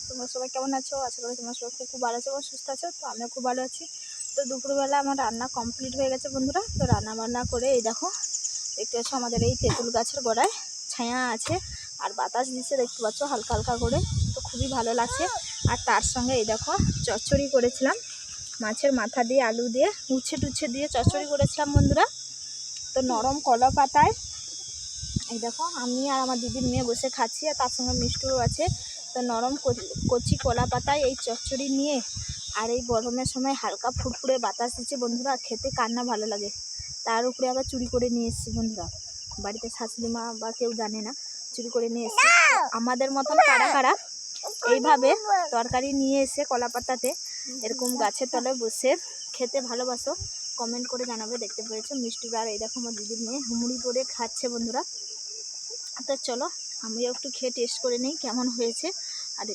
তোমরা সবাই কেমন আছো? আশা করি তোমরা সবাই খুব ভালো আছো এবং সুস্থ আছো। তো আমিও খুব ভালো আছি। তো দুপুরবেলা আমার রান্না কমপ্লিট হয়ে গেছে বন্ধুরা। তো রান্না বান্না করে এই দেখো দেখতে পাচ্ছ আমাদের এই তেঁতুল গাছের গোড়ায় ছায়া আছে আর বাতাস দিচ্ছে দেখতে পাচ্ছ হালকা হালকা করে। তো খুবই ভালো লাগছে। আর তার সঙ্গে এই দেখো চচ্চড়ি করেছিলাম মাছের মাথা দিয়ে আলু দিয়ে উচ্ছে টুচ্ছে দিয়ে চচ্চড়ি করেছিলাম বন্ধুরা। তো নরম কলা পাতায় এই দেখো আমি আর আমার দিদির মেয়ে বসে খাচ্ছি আর তার সঙ্গে মিষ্টিও আছে। তো নরম কচি কলা পাতায় এই চচ্চড়ি নিয়ে আর এই গরমের সময় হালকা ফুরফুরে বাতাস দিচ্ছে বন্ধুরা, খেতে কার না ভালো লাগে। তার উপরে আবার চুরি করে নিয়ে এসেছি বন্ধুরা, বাড়িতে শাশুড়ি মা বা কেউ জানে না, চুরি করে নিয়ে এসেছি। আমাদের মতন কারা কারা এইভাবে তরকারি নিয়ে এসে কলা পাতাতে এরকম গাছের তলায় বসে খেতে ভালোবাসো কমেন্ট করে জানাবে। দেখতে পেয়েছো মিষ্টি আর এই দেখো আমার দিদির মেয়ে হুমুড়ি করে খাচ্ছে বন্ধুরা। তো চলো আমিও একটু খেয়ে টেস্ট করে নিই কেমন হয়েছে। আর